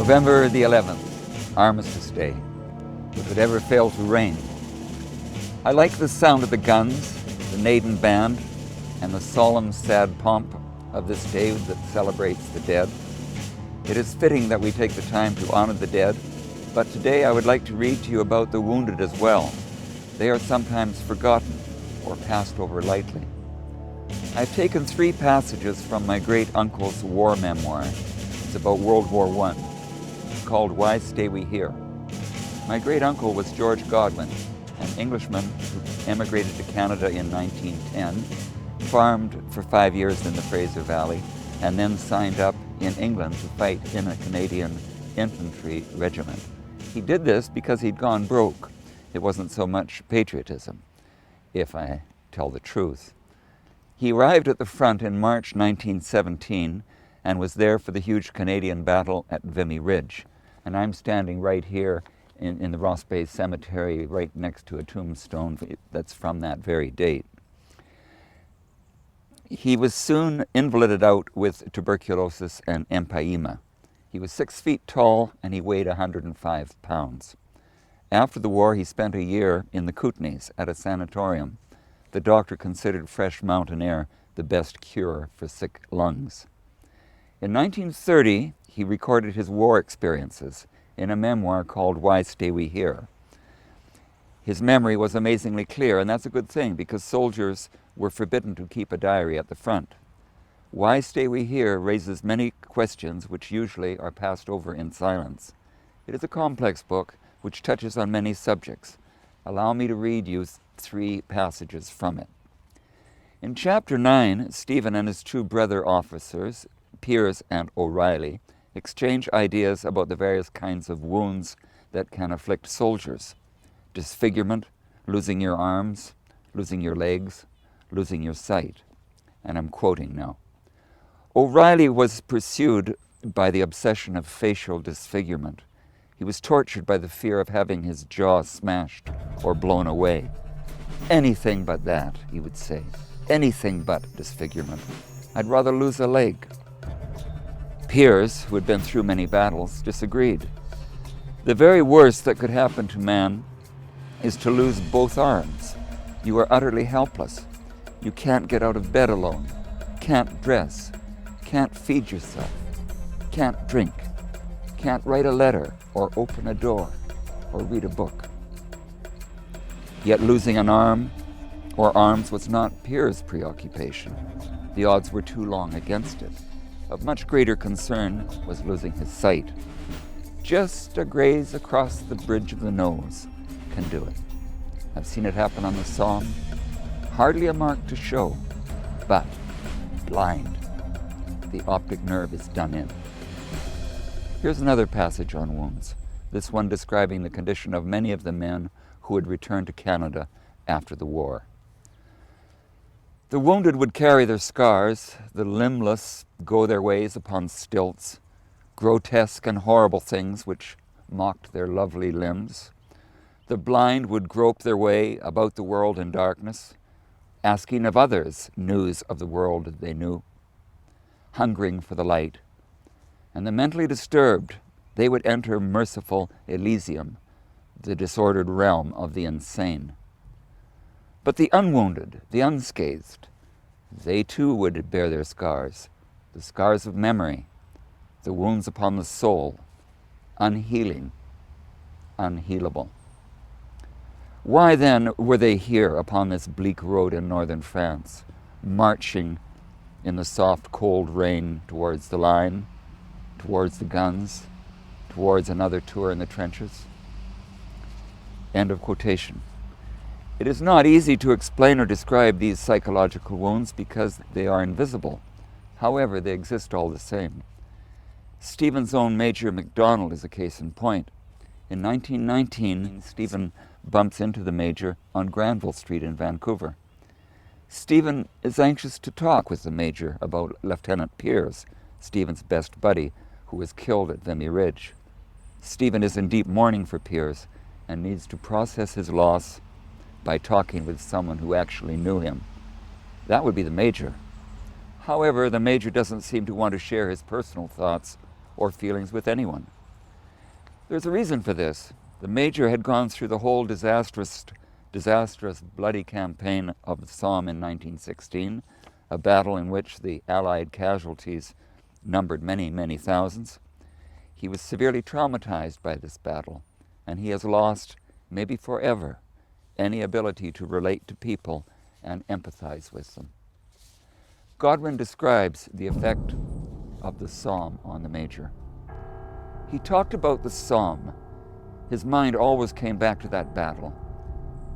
November the 11th, Armistice Day. If it ever failed to rain. I like the sound of the guns, the Naden band, and the solemn, sad pomp of this day that celebrates the dead. It is fitting that we take the time to honor the dead, but today I would like to read to you about the wounded as well. They are sometimes forgotten or passed over lightly. I've taken 3 passages from my great-uncle's war memoir. It's about World War I. It's called Why Stay We Here? My great-uncle was George Godwin, an Englishman who emigrated to Canada in 1910, farmed for 5 years in the Fraser Valley, and then signed up in England to fight in a Canadian infantry regiment. He did this because he'd gone broke. It wasn't so much patriotism, if I tell the truth. He arrived at the front in March 1917 and was there for the huge Canadian battle at Vimy Ridge. And I'm standing right here in the Ross Bay Cemetery, right next to a tombstone that's from that very date. He was soon invalided out with tuberculosis and empyema. He was 6 feet tall and he weighed 105 pounds. After the war, he spent a year in the Kootenays at a sanatorium. The doctor considered fresh mountain air the best cure for sick lungs. In 1930, he recorded his war experiences in a memoir called Why Stay We Here? His memory was amazingly clear, and that's a good thing because soldiers were forbidden to keep a diary at the front. Why Stay We Here raises many questions which usually are passed over in silence. It is a complex book which touches on many subjects. Allow me to read you 3 passages from it. In chapter 9, Stephen and his 2 brother officers, Piers and O'Reilly, exchange ideas about the various kinds of wounds that can afflict soldiers. Disfigurement, losing your arms, losing your legs, losing your sight. And I'm quoting now. O'Reilly was pursued by the obsession of facial disfigurement. He was tortured by the fear of having his jaw smashed or blown away. Anything but that, he would say. Anything but disfigurement. I'd rather lose a leg. Piers, who had been through many battles, disagreed. The very worst that could happen to man is to lose both arms. You are utterly helpless. You can't get out of bed alone, can't dress, can't feed yourself, can't drink, can't write a letter or open a door or read a book. Yet losing an arm or arms was not Piers' preoccupation. The odds were too long against it. Of much greater concern was losing his sight. Just a graze across the bridge of the nose can do it. I've seen it happen on the Somme. Hardly a mark to show, but blind. The optic nerve is done in. Here's another passage on wounds, this one describing the condition of many of the men who had returned to Canada after the war. The wounded would carry their scars, the limbless go their ways upon stilts, grotesque and horrible things which mocked their lovely limbs. The blind would grope their way about the world in darkness, asking of others news of the world they knew, hungering for the light. And the mentally disturbed, they would enter merciful Elysium, the disordered realm of the insane. But the unwounded, the unscathed, they too would bear their scars, the scars of memory, the wounds upon the soul, unhealing, unhealable. Why then were they here upon this bleak road in northern France, marching in the soft, cold rain towards the line, towards the guns, towards another tour in the trenches? End of quotation. It is not easy to explain or describe these psychological wounds because they are invisible. However, they exist all the same. Stephen's own Major MacDonald is a case in point. In 1919, Stephen bumps into the Major on Granville Street in Vancouver. Stephen is anxious to talk with the Major about Lieutenant Piers, Stephen's best buddy, who was killed at Vimy Ridge. Stephen is in deep mourning for Piers and needs to process his loss by talking with someone who actually knew him. That would be the Major. However, the Major doesn't seem to want to share his personal thoughts or feelings with anyone. There's a reason for this. The Major had gone through the whole disastrous, bloody campaign of the Somme in 1916, a battle in which the Allied casualties numbered many, many thousands. He was severely traumatized by this battle, and he has lost, maybe forever, any ability to relate to people and empathize with them. Godwin describes the effect of the Somme on the Major. He talked about the Somme. His mind always came back to that battle.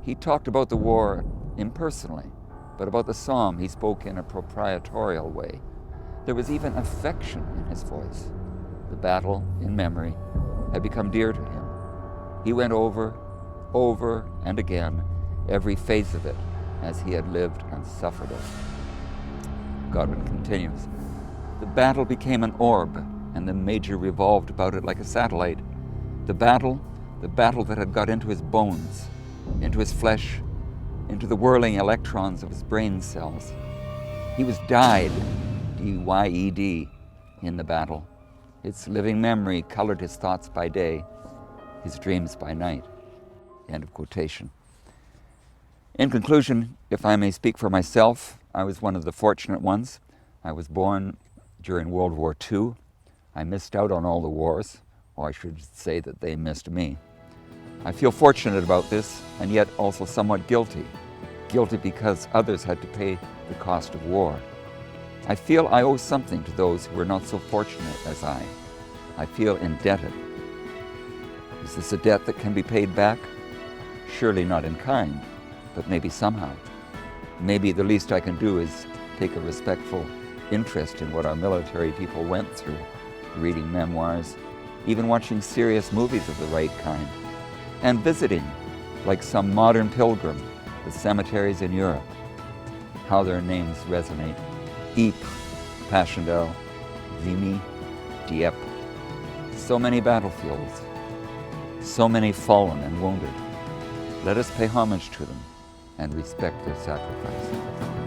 He talked about the war impersonally, but about the Somme he spoke in a proprietorial way. There was even affection in his voice. The battle, in memory, had become dear to him. He went over and again, every phase of it as he had lived and suffered it. Godwin continues, the battle became an orb, and the Major revolved about it like a satellite. The battle that had got into his bones, into his flesh, into the whirling electrons of his brain cells. He was dyed, D-Y-E-D, in the battle. Its living memory colored his thoughts by day, his dreams by night. End of quotation. In conclusion, if I may speak for myself, I was one of the fortunate ones. I was born during World War II. I missed out on all the wars, or I should say that they missed me. I feel fortunate about this, and yet also somewhat guilty. Guilty because others had to pay the cost of war. I feel I owe something to those who were not so fortunate as I. I feel indebted. Is this a debt that can be paid back? Surely not in kind, but maybe somehow. Maybe the least I can do is take a respectful interest in what our military people went through, reading memoirs, even watching serious movies of the right kind, and visiting, like some modern pilgrim, the cemeteries in Europe. How their names resonate. Ypres, Passchendaele, Vimy, Dieppe. So many battlefields, so many fallen and wounded. Let us pay homage to them and respect their sacrifice.